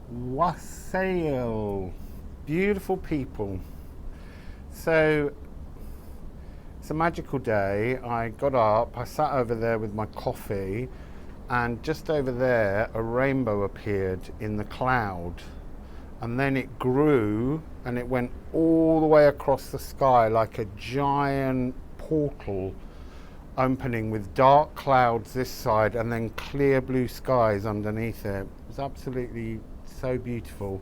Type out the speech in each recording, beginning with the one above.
Wassail Beautiful People. So it's a magical day. I got up, I sat over there with my coffee, and just over there a rainbow appeared in the cloud, and then it grew and it went all the way across the sky like a giant portal opening with dark clouds this side and then clear blue skies underneath it. It was absolutely so beautiful.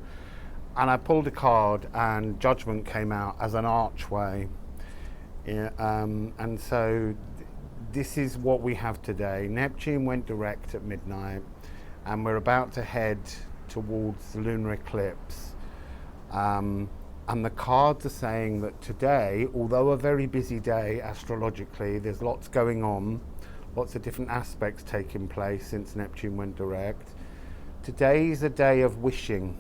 And I pulled a card and Judgment came out as an archway. Yeah, and so this is what we have today. Neptune went direct at midnight and we're about to head towards the lunar eclipse. And the cards are saying that today, although a very busy day astrologically, there's lots going on, lots of different aspects taking place since Neptune went direct. Today's a day of wishing,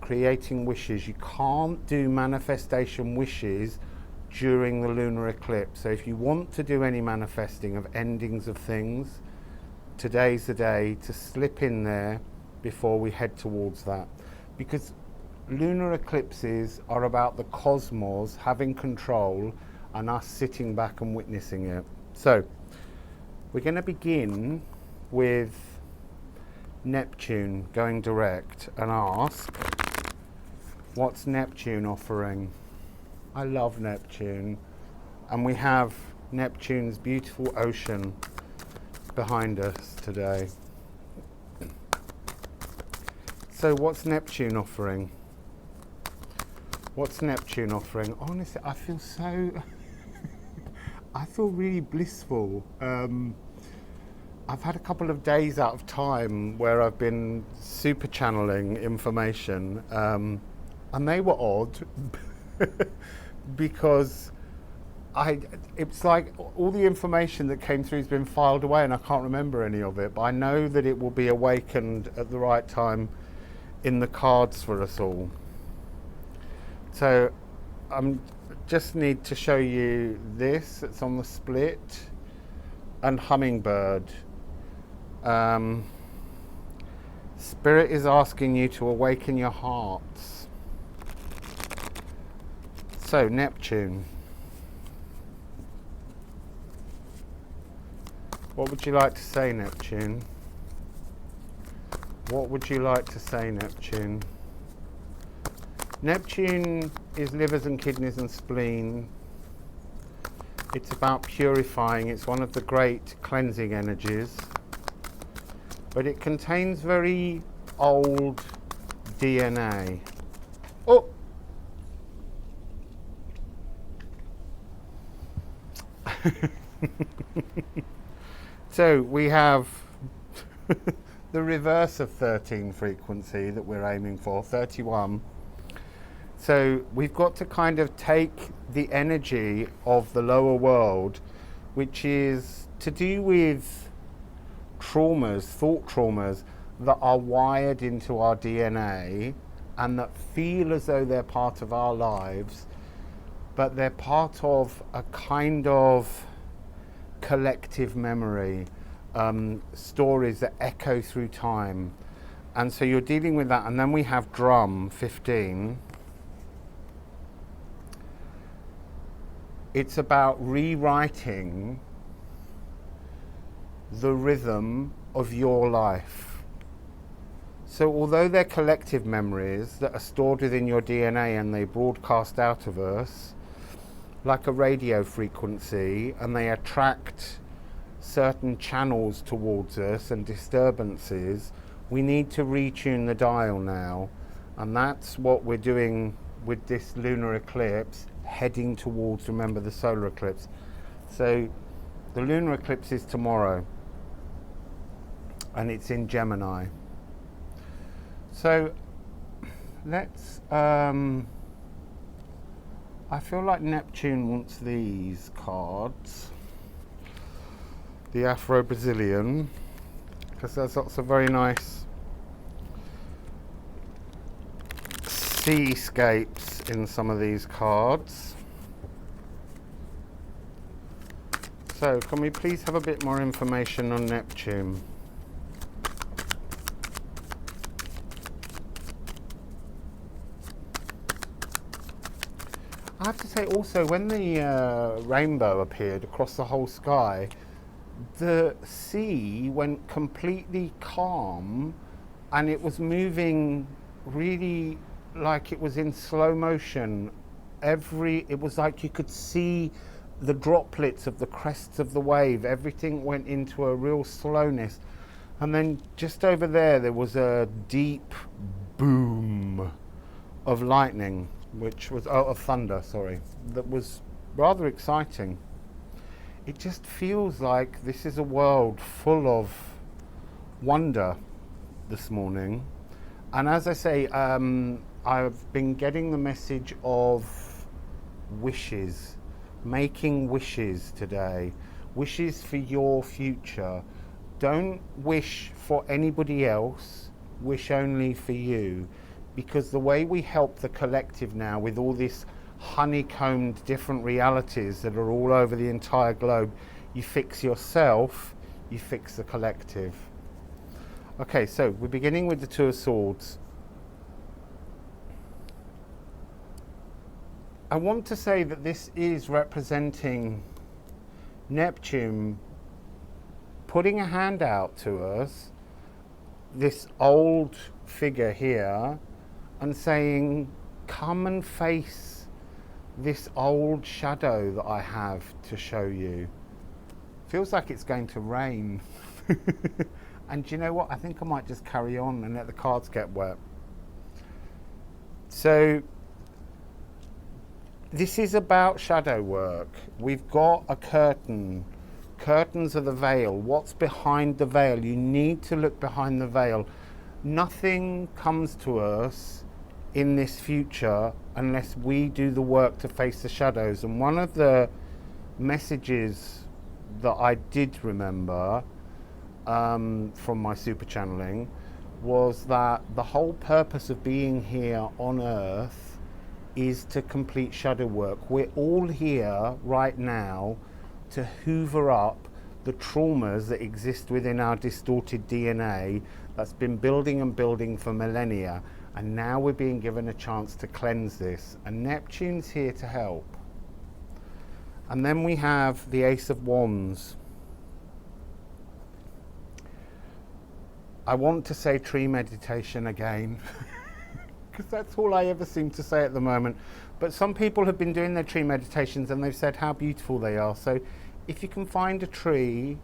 creating wishes. You can't do manifestation wishes during the lunar eclipse. So if you want to do any manifesting of endings of things, today's the day to slip in there before we head towards that. Because lunar eclipses are about the cosmos having control and us sitting back and witnessing it. So we're going to begin with Neptune going direct and ask, what's Neptune offering? I love Neptune. And we have Neptune's beautiful ocean behind us today. So what's Neptune offering? What's Neptune offering? Honestly, I feel so, I feel really blissful. I've had a couple of days out of time where I've been super channeling information, and they were odd because it's like all the information that came through has been filed away and I can't remember any of it, but I know that it will be awakened at the right time in the cards for us all. So I just need to show you this. It's on the split and Hummingbird. Spirit is asking you to awaken your hearts. So Neptune. What would you like to say, Neptune? What would you like to say, Neptune? Neptune is livers and kidneys and spleen. It's about purifying. It's one of the great cleansing energies. But it contains very old DNA. Oh! So we have the reverse of 13 frequency that we're aiming for, 31. So we've got to kind of take the energy of the lower world, which is to do with traumas, thought traumas that are wired into our DNA and that feel as though they're part of our lives, but they're part of a kind of collective memory, stories that echo through time. And so you're dealing with that. And then we have drum 15. It's about rewriting the rhythm of your life. So although they're collective memories that are stored within your DNA and they broadcast out of us like a radio frequency, and they attract certain channels towards us and disturbances, we need to retune the dial now. And that's what we're doing with this lunar eclipse, heading towards, remember, the solar eclipse. So the lunar eclipse is tomorrow and it's in Gemini. So let's I feel like Neptune wants these cards, the Afro-Brazilian, because there's lots of very nice seascapes in some of these cards. So can we please have a bit more information on Neptune? have to say also, when the rainbow appeared across the whole sky, the sea went completely calm, and it was moving really like it was in slow motion. It was like you could see the droplets of the crests of the wave. Everything went into a real slowness. And then just over there was a deep boom of lightning, which was, of thunder, sorry, that was rather exciting. It just feels like this is a world full of wonder this morning. And as I say, I've been getting the message of wishes, making wishes today, wishes for your future. Don't wish for anybody else, wish only for you. Because the way we help the collective now with all this honeycombed different realities that are all over the entire globe, you fix yourself, you fix the collective. Okay, so we're beginning with the Two of Swords. I want to say that this is representing Neptune putting a hand out to us, this old figure here, and saying, come and face this old shadow that I have to show you. Feels like it's going to rain. And do you know what? I think I might just carry on and let the cards get wet. So this is about shadow work. We've got a curtain. Curtains are the veil. What's behind the veil? You need to look behind the veil. Nothing comes to us in this future unless we do the work to face the shadows. And one of the messages that I did remember from my super channeling was that the whole purpose of being here on Earth is to complete shadow work. We're all here right now to hoover up the traumas that exist within our distorted DNA that's been building and building for millennia. And now we're being given a chance to cleanse this. And Neptune's here to help. And then we have the Ace of Wands. I want to say tree meditation again, because that's all I ever seem to say at the moment. But some people have been doing their tree meditations and they've said how beautiful they are. So if you can find a tree,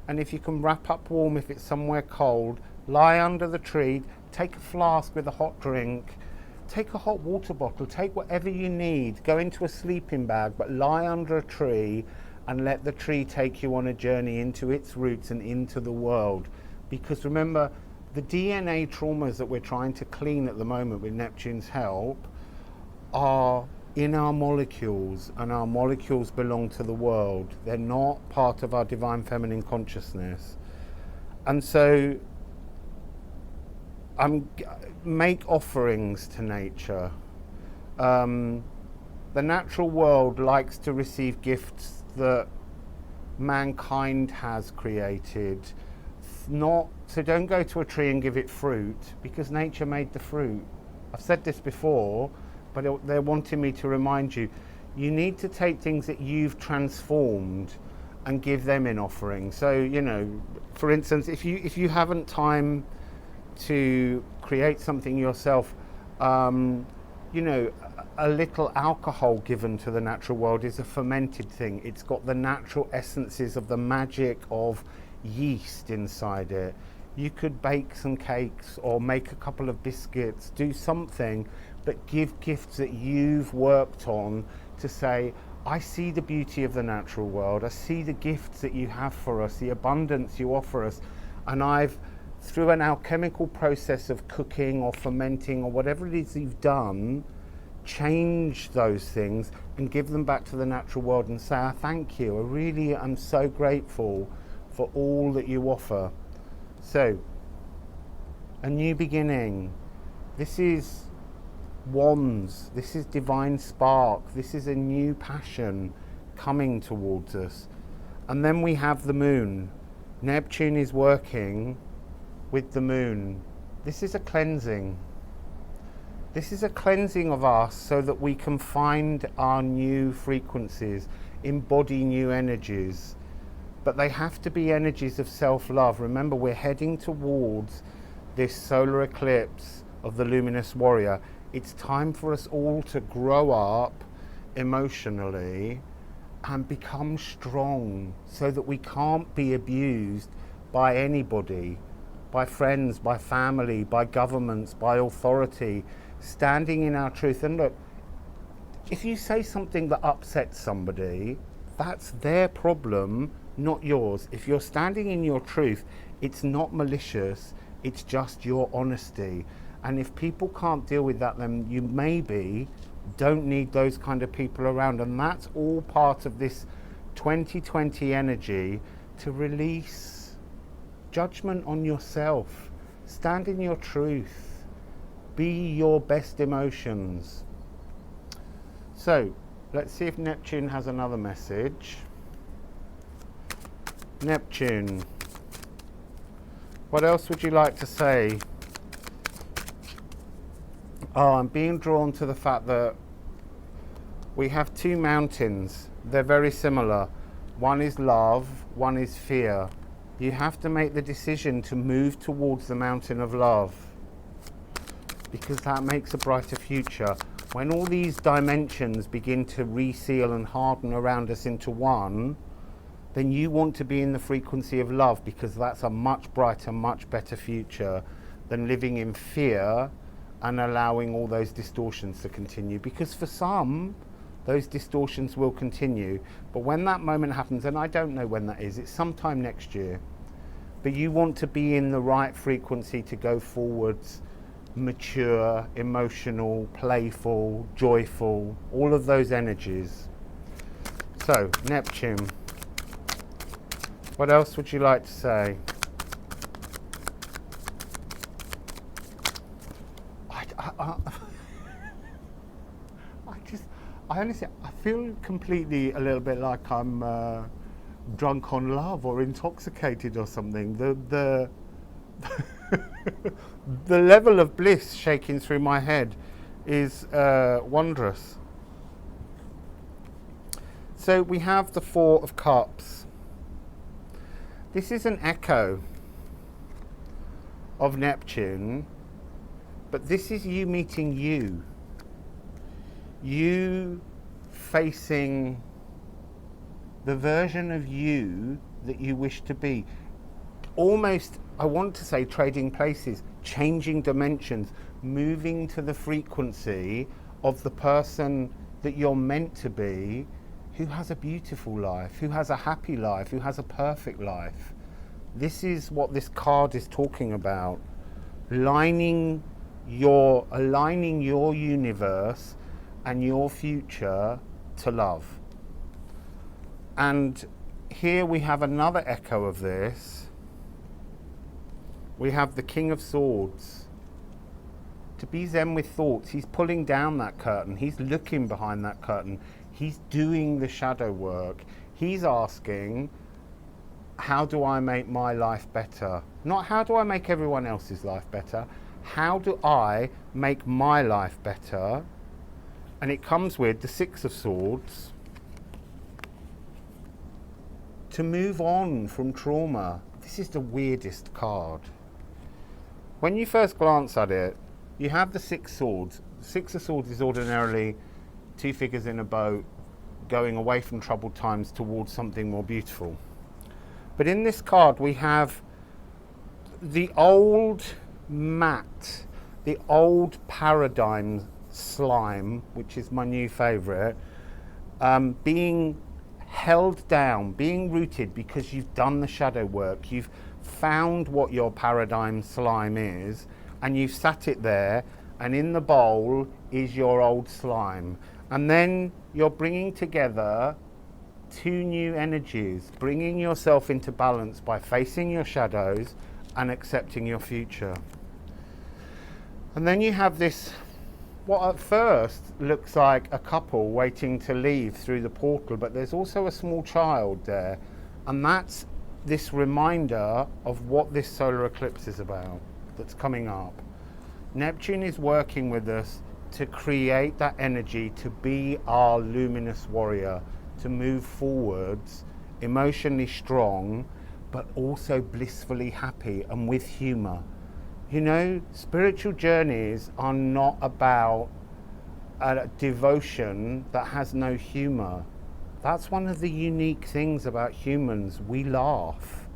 and if you can wrap up warm if it's somewhere cold, lie under the tree, take a flask with a hot drink, take a hot water bottle, take whatever you need, go into a sleeping bag, but lie under a tree and let the tree take you on a journey into its roots and into the world. Because remember, the DNA traumas that we're trying to clean at the moment with Neptune's help are in our molecules, and our molecules belong to the world. They're not part of our divine feminine consciousness. And so make offerings to nature. The natural world likes to receive gifts that mankind has created. So don't go to a tree and give it fruit, because nature made the fruit. I've said this before, but they're wanting me to remind you. You need to take things that you've transformed and give them in offering. So, you know, for instance, if you haven't time to create something yourself, you know, a little alcohol given to the natural world is a fermented thing. It's got the natural essences of the magic of yeast inside it. You could bake some cakes or make a couple of biscuits, do something, but give gifts that you've worked on to say, I see the beauty of the natural world, I see the gifts that you have for us, the abundance you offer us, and I've, through an alchemical process of cooking or fermenting or whatever it is you've done, change those things and give them back to the natural world and say, I thank you, I really am so grateful for all that you offer. So, a new beginning. This is wands, this is divine spark, this is a new passion coming towards us. And then we have the moon. Neptune is working with the moon. This is a cleansing. This is a cleansing of us so that we can find our new frequencies, embody new energies. But they have to be energies of self-love. Remember, we're heading towards this solar eclipse of the luminous warrior. It's time for us all to grow up emotionally and become strong so that we can't be abused by anybody, by friends, by family, by governments, by authority, standing in our truth. And look, if you say something that upsets somebody, that's their problem, not yours. If you're standing in your truth, it's not malicious, it's just your honesty. And if people can't deal with that, then you maybe don't need those kind of people around. And that's all part of this 2020 energy, to release judgment on yourself, stand in your truth, be your best emotions. So let's see if Neptune has another message. Neptune, what else would you like to say? Oh, I'm being drawn to the fact that we have two mountains. They're very similar. One is love, one is fear. You have to make the decision to move towards the mountain of love, because that makes a brighter future. When all these dimensions begin to reseal and harden around us into one, then you want to be in the frequency of love, because that's a much brighter, much better future than living in fear and allowing all those distortions to continue. Because for some, those distortions will continue. But when that moment happens, and I don't know when that is, it's sometime next year, but you want to be in the right frequency to go forwards, mature, emotional, playful, joyful, all of those energies. So, Neptune, what else would you like to say? I honestly, I feel completely a little bit like I'm drunk on love or intoxicated or something. The the level of bliss shaking through my head is wondrous. So we have the Four of Cups. This is an echo of Neptune, but this is you meeting you. You facing the version of you that you wish to be. Almost, I want to say, trading places, changing dimensions, moving to the frequency of the person that you're meant to be, who has a beautiful life, who has a happy life, who has a perfect life. This is what this card is talking about. Aligning your universe and your future to love. And here we have another echo of this. We have the King of Swords. To be zen with thoughts, he's pulling down that curtain, he's looking behind that curtain, he's doing the shadow work. He's asking, how do I make my life better? Not how do I make everyone else's life better? How do I make my life better? And it comes with the Six of Swords. To move on from trauma. This is the weirdest card. When you first glance at it, you have the Six Swords. The Six of Swords is ordinarily two figures in a boat going away from troubled times towards something more beautiful. But in this card we have the old mat, the old paradigm slime, which is my new favourite, being held down, being rooted, because you've done the shadow work, you've found what your paradigm slime is, and you've sat it there, and in the bowl is your old slime. And then you're bringing together two new energies, bringing yourself into balance by facing your shadows and accepting your future. And then you have this, what at first looks like a couple waiting to leave through the portal, but there's also a small child there, and that's this reminder of what this solar eclipse is about, that's coming up. Neptune is working with us to create that energy, to be our luminous warrior, to move forwards emotionally strong, but also blissfully happy and with humor. You know, spiritual journeys are not about a devotion that has no humor. That's one of the unique things about humans. We laugh,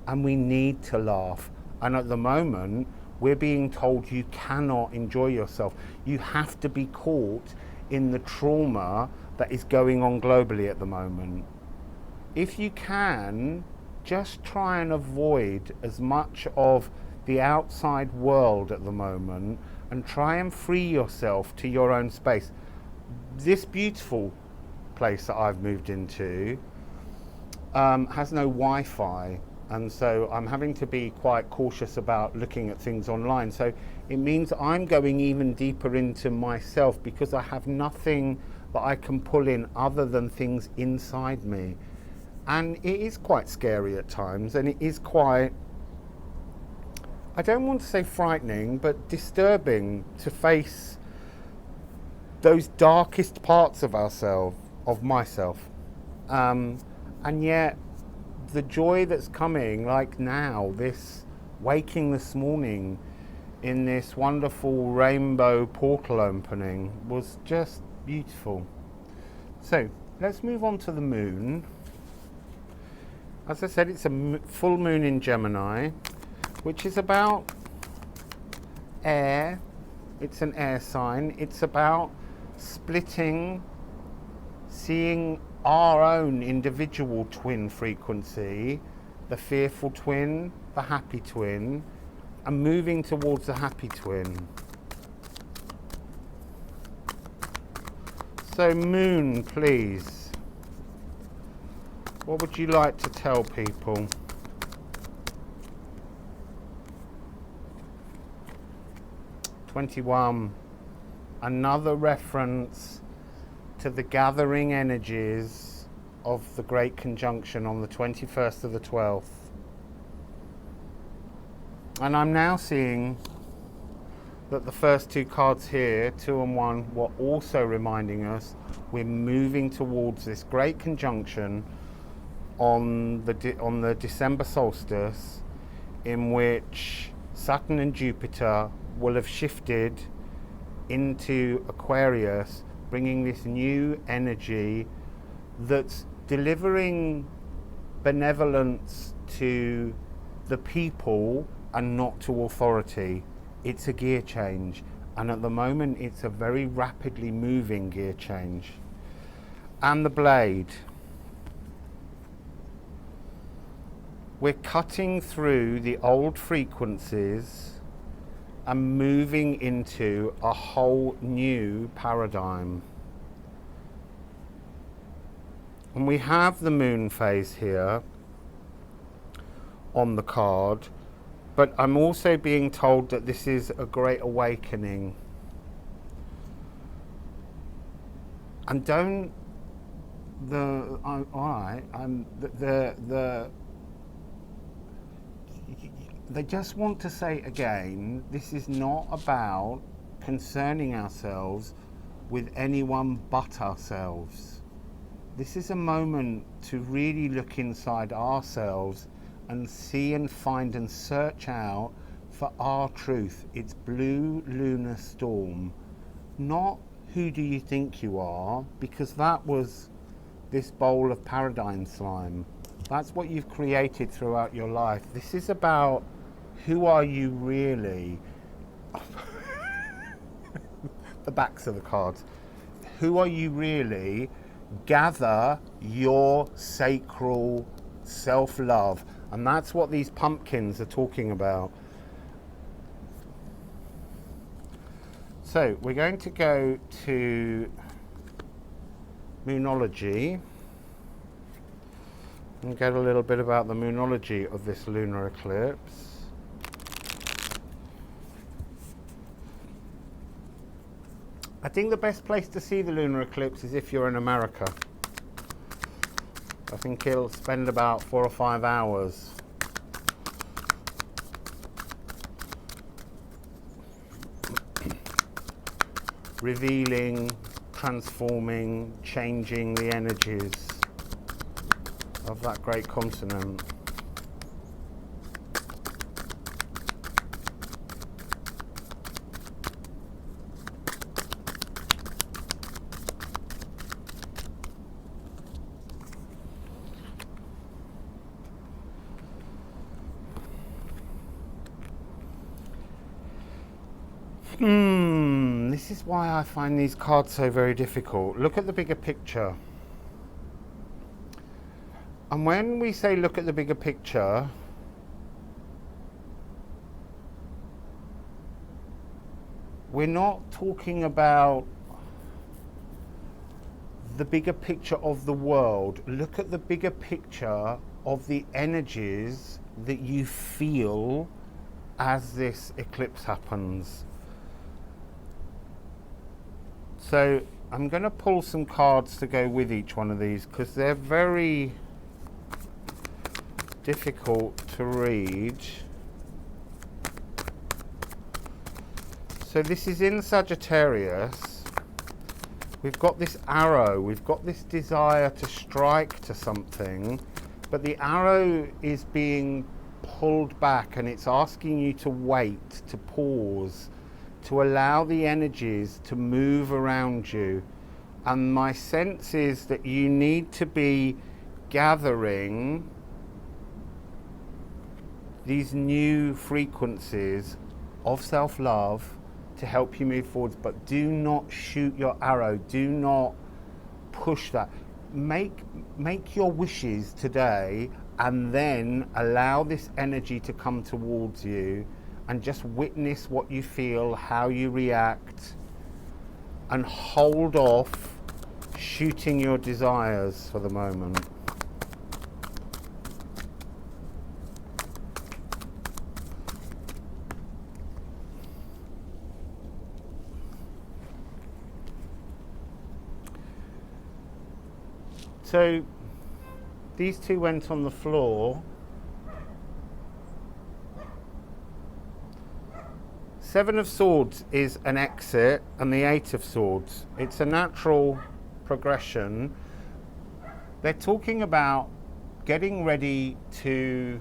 and we need to laugh. And at the moment, we're being told you cannot enjoy yourself. You have to be caught in the trauma that is going on globally at the moment. If you can, just try and avoid as much of the outside world at the moment and try and free yourself to your own space. This beautiful place that I've moved into has no Wi-Fi, and so I'm having to be quite cautious about looking at things online. So it means I'm going even deeper into myself because I have nothing that I can pull in other than things inside me. And it is quite scary at times, and it is quite, I don't want to say frightening, but disturbing to face those darkest parts of ourselves, of myself. And yet the joy that's coming, like now, this waking this morning in this wonderful rainbow portal opening, was just beautiful. So let's move on to the moon. As I said, it's a full moon in Gemini, which is about air. It's an air sign. It's about splitting, seeing our own individual twin frequency, the fearful twin, the happy twin, and moving towards the happy twin. So moon, please. What would you like to tell people? '21, another reference to the gathering energies of the Great Conjunction on the 21st of the 12th. And I'm now seeing that the first two cards here, 2 and 1, were also reminding us we're moving towards this Great Conjunction on the December solstice, in which Saturn and Jupiter will have shifted into Aquarius, bringing this new energy that's delivering benevolence to the people and not to authority. It's a gear change, and at the moment it's a very rapidly moving gear change. And the blade. We're cutting through the old frequencies and moving into a whole new paradigm. And we have the moon phase here on the card, but I'm also being told that this is a great awakening. And don't they just want to say again, this is not about concerning ourselves with anyone but ourselves. This is a moment to really look inside ourselves and see and find and search out for our truth. It's blue lunar storm, not who do you think you are, because that was this bowl of paradigm slime. That's what you've created throughout your life. This is about who are you really? The backs of the cards. Who are you really? Gather your sacral self-love. And that's what these pumpkins are talking about. So we're going to go to Moonology and get a little bit about the Moonology of this lunar eclipse. I think the best place to see the lunar eclipse is if you're in America. I think it'll spend about 4 or 5 hours. revealing, transforming, changing the energies of that great continent. This is why I find these cards so very difficult. Look at the bigger picture. And when we say look at the bigger picture, we're not talking about the bigger picture of the world. Look at the bigger picture of the energies that you feel as this eclipse happens. So I'm going to pull some cards to go with each one of these because they're very difficult to read. So this is in Sagittarius. We've got this arrow, we've got this desire to strike to something, but the arrow is being pulled back and it's asking you to wait, to pause, to allow the energies to move around you. And my sense is that you need to be gathering these new frequencies of self-love to help you move forwards, but do not shoot your arrow, do not push that. Make your wishes today and then allow this energy to come towards you and just witness what you feel, how you react, and hold off shooting your desires for the moment. So these two went on the floor. Seven of Swords is an exit, and the Eight of Swords. It's a natural progression. They're talking about getting ready to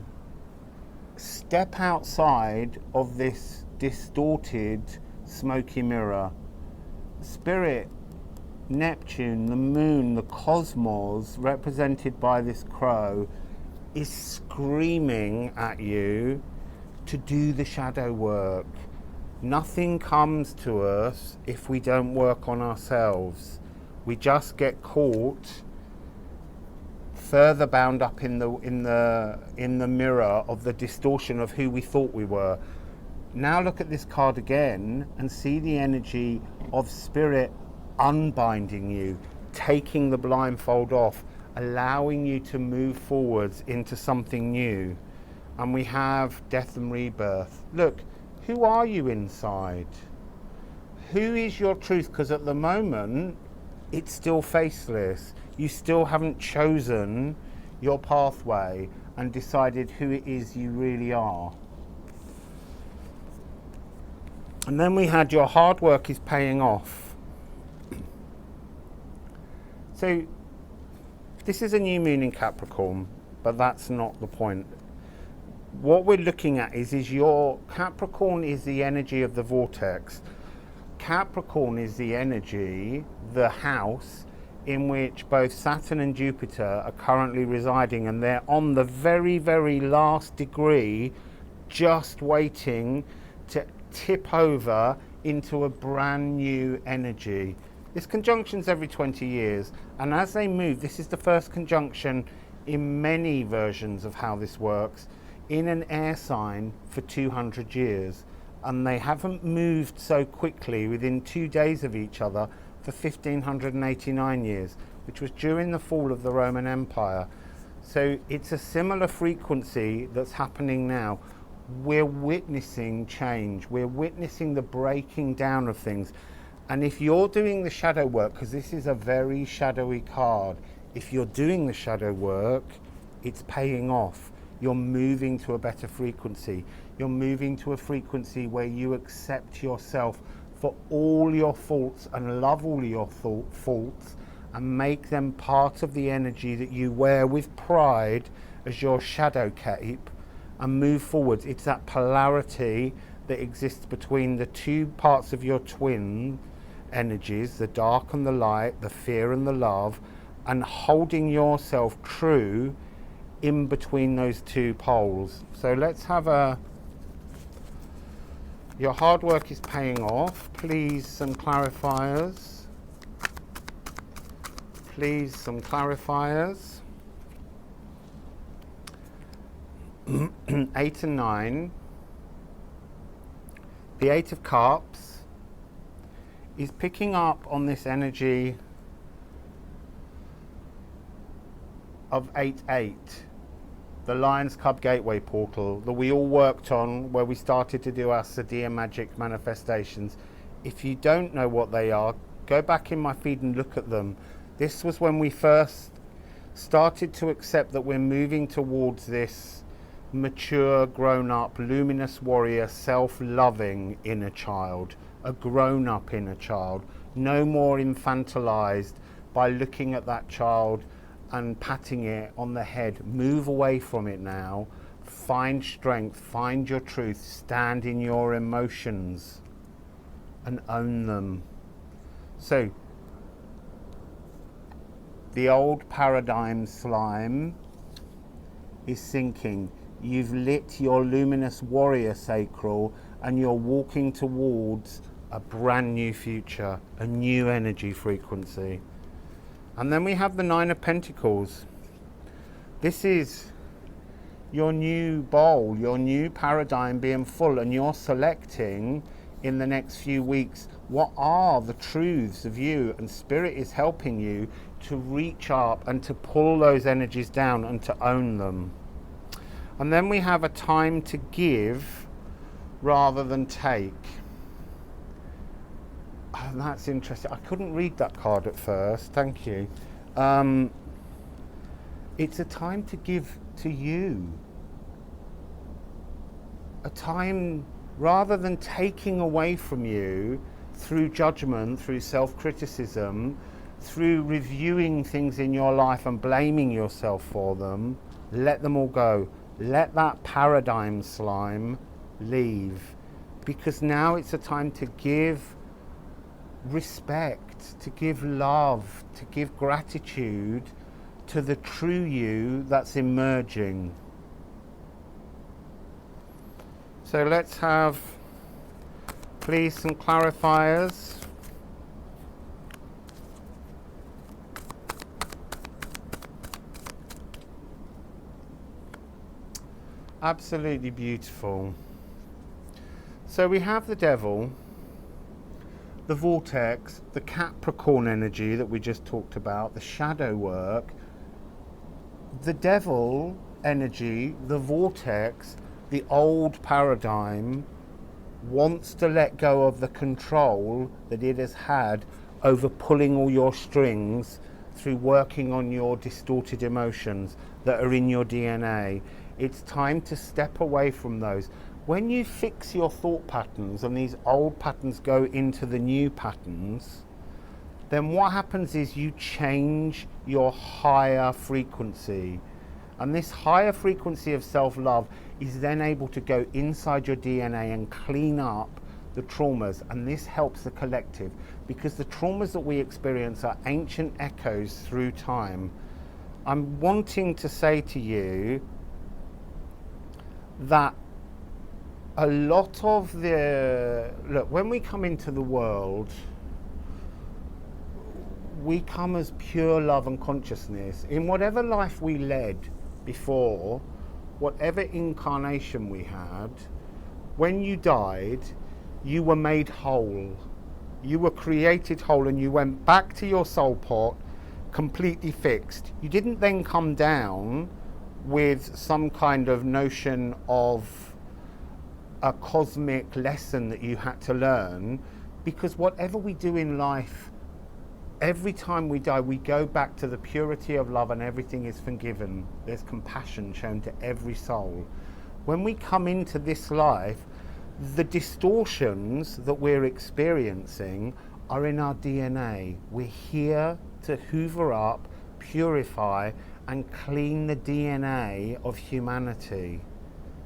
step outside of this distorted, smoky mirror. Spirit, Neptune, the moon, the cosmos, represented by this crow, is screaming at you to do the shadow work. Nothing comes to us if we don't work on ourselves. We just get caught further bound up in the mirror of the distortion of who we thought we were. Now look at this card again and see the energy of Spirit unbinding you, taking the blindfold off, allowing you to move forwards into something new. And we have death and rebirth. Look, who are you inside? Who is your truth? Because at the moment, it's still faceless. You still haven't chosen your pathway and decided who it is you really are. And then we had your hard work is paying off. So this is a new moon in Capricorn, but that's not the point. What we're looking at is your Capricorn is the energy of the vortex. Capricorn is the energy, the house in which both Saturn and Jupiter are currently residing, and they're on the very, very last degree, just waiting to tip over into a brand new energy. This conjunction's every 20 years, and as they move, this is the first conjunction in many versions of how this works, in an air sign for 200 years. And they haven't moved so quickly within 2 days of each other for 1589 years, which was during the fall of the Roman Empire. So it's a similar frequency that's happening now. We're witnessing change. We're witnessing the breaking down of things. And if you're doing the shadow work, because this is a very shadowy card, if you're doing the shadow work, it's paying off. You're moving to a better frequency. You're moving to a frequency where you accept yourself for all your faults and love all your faults and make them part of the energy that you wear with pride as your shadow cape and move forwards. It's that polarity that exists between the two parts of your twin energies, the dark and the light, the fear and the love, and holding yourself true in between those two poles. So let's have a, your hard work is paying off. Please, some clarifiers. Please, some clarifiers. 8 and 9. The 8 of Cups is picking up on this energy of 8-8, the Lions Club Gateway portal that we all worked on, where we started to do our Sadia magic manifestations. If you don't know what they are, go back in my feed and look at them. This was when we first started to accept that we're moving towards this mature, grown-up, luminous warrior, self-loving inner child, a grown-up inner child, no more infantilized by looking at that child and patting it on the head. Move away from it now. Find strength, find your truth, stand in your emotions and own them. So, the old paradigm slime is sinking. You've lit your luminous warrior sacral and you're walking towards a brand new future, a new energy frequency. And then we have the 9 of Pentacles. This is your new bowl, your new paradigm being full, and you're selecting in the next few weeks what are the truths of you, and Spirit is helping you to reach up and to pull those energies down and to own them. And then we have a time to give rather than take. Oh, that's interesting. I couldn't read that card at first. Thank you. It's a time to give to you. A time rather than taking away from you through judgment, through self-criticism, through reviewing things in your life and blaming yourself for them. Let them all go. Let that paradigm slime leave. Because now it's a time to give respect, to give love, to give gratitude to the true you that's emerging. So let's have, please, some clarifiers. Absolutely beautiful. So we have the Devil, the Vortex, the Capricorn energy that we just talked about, the shadow work, the Devil energy, the Vortex, the old paradigm wants to let go of the control that it has had over pulling all your strings through working on your distorted emotions that are in your DNA. It's time to step away from those. When you fix your thought patterns and these old patterns go into the new patterns, then what happens is you change your higher frequency. And this higher frequency of self-love is then able to go inside your DNA and clean up the traumas. And this helps the collective, because the traumas that we experience are ancient echoes through time. I'm wanting to say to you that a lot of the, look, when we come into the world, we come as pure love and consciousness. In whatever life we led before, whatever incarnation we had, when you died, you were made whole. You were created whole and you went back to your soul pot completely fixed. You didn't then come down with some kind of notion of a cosmic lesson that you had to learn, because whatever we do in life, every time we die, we go back to the purity of love and everything is forgiven. There's compassion shown to every soul. When we come into this life, the distortions that we're experiencing are in our DNA. We're here to hoover up, purify, and clean the DNA of humanity.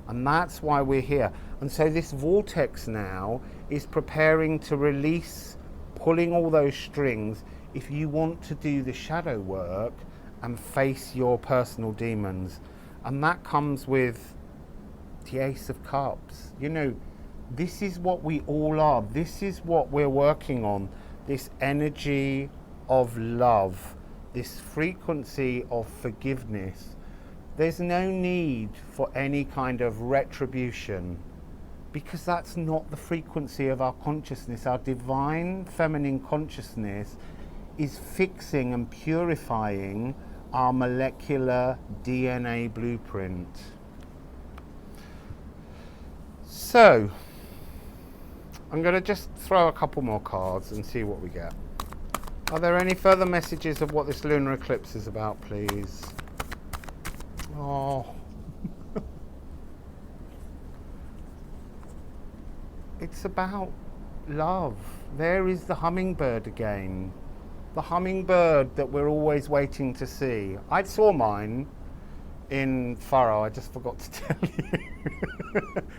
And that's why we're here. And so this vortex now is preparing to release, pulling all those strings, if you want to do the shadow work and face your personal demons. And that comes with the Ace of Cups. You know, this is what we all are. This is what we're working on. This energy of love, this frequency of forgiveness. There's no need for any kind of retribution, because that's not the frequency of our consciousness. Our divine feminine consciousness is fixing and purifying our molecular DNA blueprint. So, I'm going to just throw a couple more cards and see what we get. Are there any further messages of what this lunar eclipse is about, please? Oh. It's about love. There is the hummingbird again. The hummingbird that we're always waiting to see. I saw mine in Furrow, I just forgot to tell you.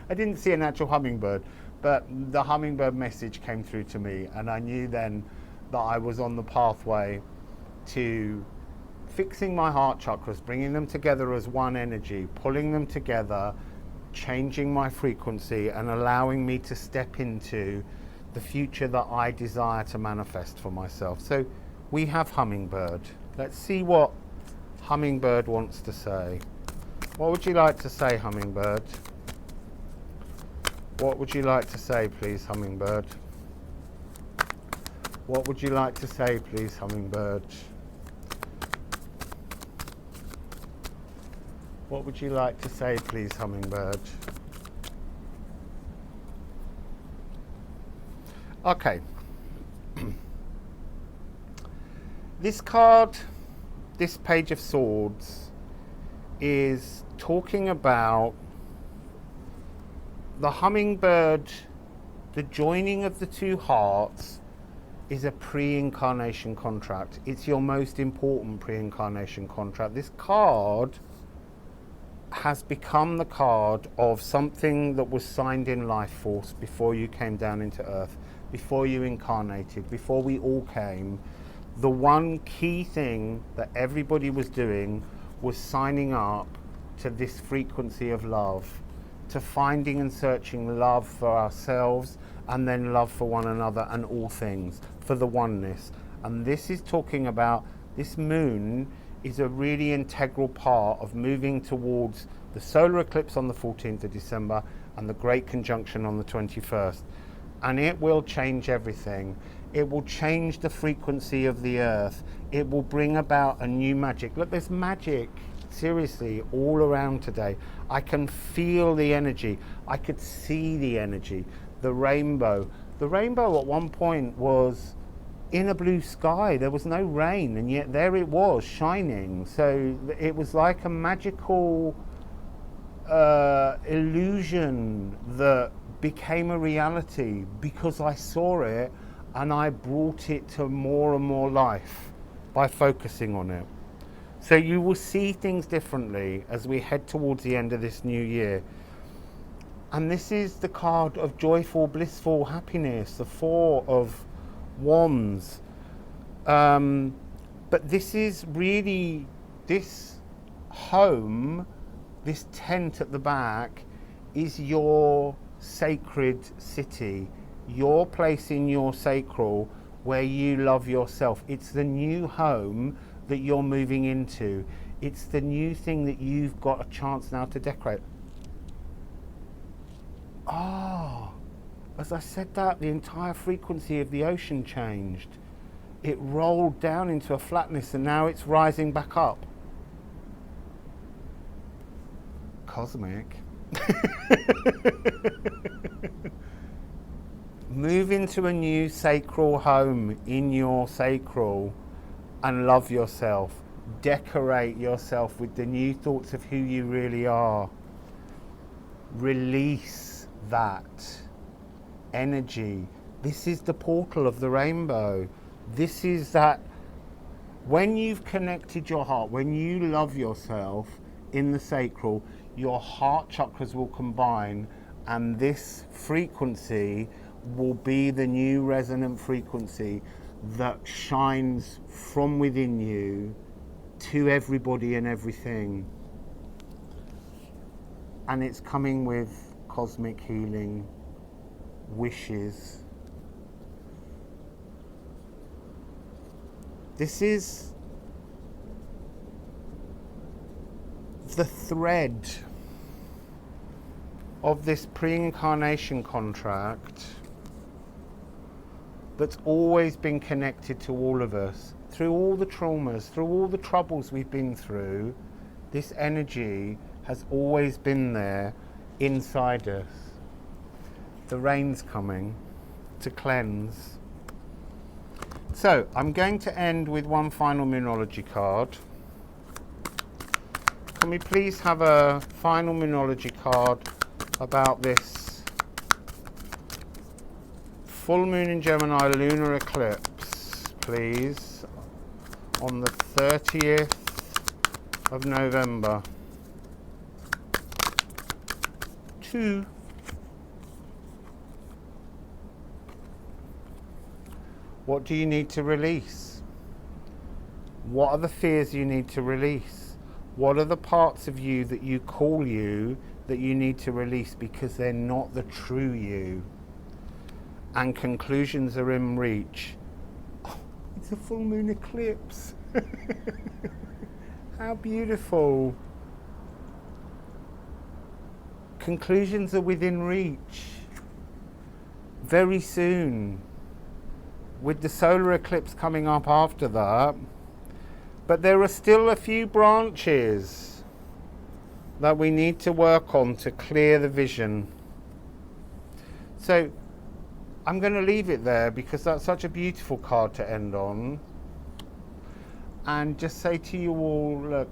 I didn't see an actual hummingbird, but the hummingbird message came through to me, and I knew then that I was on the pathway to fixing my heart chakras, bringing them together as one energy, pulling them together, changing my frequency, and allowing me to step into the future that I desire to manifest for myself. So we have Hummingbird. Let's see what Hummingbird wants to say. What would you like to say, Hummingbird? What would you like to say, please, Hummingbird? What would you like to say, please, Hummingbird? What would you like to say, please, Hummingbird? Okay. This card, this Page of Swords, is talking about the hummingbird. The joining of the two hearts is a pre-incarnation contract. It's your most important pre-incarnation contract. This card has become the card of something that was signed in life force before you came down into earth, before you incarnated, before we all came. The one key thing that everybody was doing was signing up to this frequency of love, to finding and searching love for ourselves, and then love for one another and all things, for the oneness. And this is talking about, this moon is a really integral part of moving towards the solar eclipse on the 14th of December and the great conjunction on the 21st. And it will change everything. It will change the frequency of the earth. It will bring about a new magic. Look, there's magic, seriously, all around today. I can feel the energy. I could see the energy. The rainbow. The rainbow at one point was in a blue sky. There was no rain, and yet there it was, shining. So it was like a magical illusion that became a reality because I saw it and I brought it to more and more life by focusing on it. So you will see things differently as we head towards the end of this new year. And this is the card of joyful, blissful happiness, the Four of Wands. But this is really, this home, this tent at the back, is your sacred city, your place in your sacral where you love yourself. It's the new home that you're moving into. It's the new thing that you've got a chance now to decorate. Ah, as I said that, the entire frequency of the ocean changed. It rolled down into a flatness and now it's rising back up. Cosmic. Move into a new sacral home in your sacral and love yourself. Decorate yourself with the new thoughts of who you really are. Release that energy. This is the portal of the rainbow. This is that when you've connected your heart, when you love yourself in the sacral, your heart chakras will combine, and this frequency will be the new resonant frequency that shines from within you to everybody and everything. And it's coming with cosmic healing wishes. This is the thread of this pre-incarnation contract that's always been connected to all of us. Through all the traumas, through all the troubles we've been through, this energy has always been there inside us. The rain's coming to cleanse. So I'm going to end with one final Moonology card. Can we please have a final Moonology card about this full moon in Gemini lunar eclipse, please, on the 30th of November. 2. What do you need to release? What are the fears you need to release? What are the parts of you that you call you that you need to release because they're not the true you? And conclusions are in reach. Oh, it's a full moon eclipse. How beautiful. Conclusions are within reach. Very soon. With the solar eclipse coming up after that. But there are still a few branches that we need to work on to clear the vision. So I'm going to leave it there because that's such a beautiful card to end on. And just say to you all, look,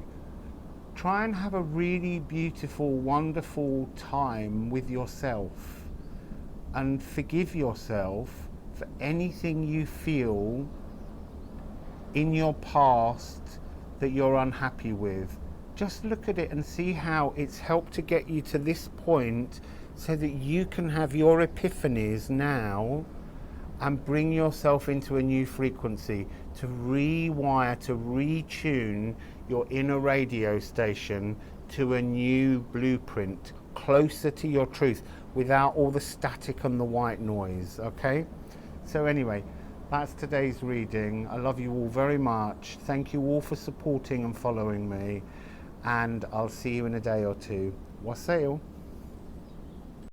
try and have a really beautiful, wonderful time with yourself. And forgive yourself for anything you feel in your past that you're unhappy with. Just look at it and see how it's helped to get you to this point so that you can have your epiphanies now and bring yourself into a new frequency, to rewire, to retune your inner radio station to a new blueprint, closer to your truth, without all the static and the white noise, okay? So anyway, that's today's reading. I love you all very much. Thank you all for supporting and following me. And I'll see you in a day or two. Wassail.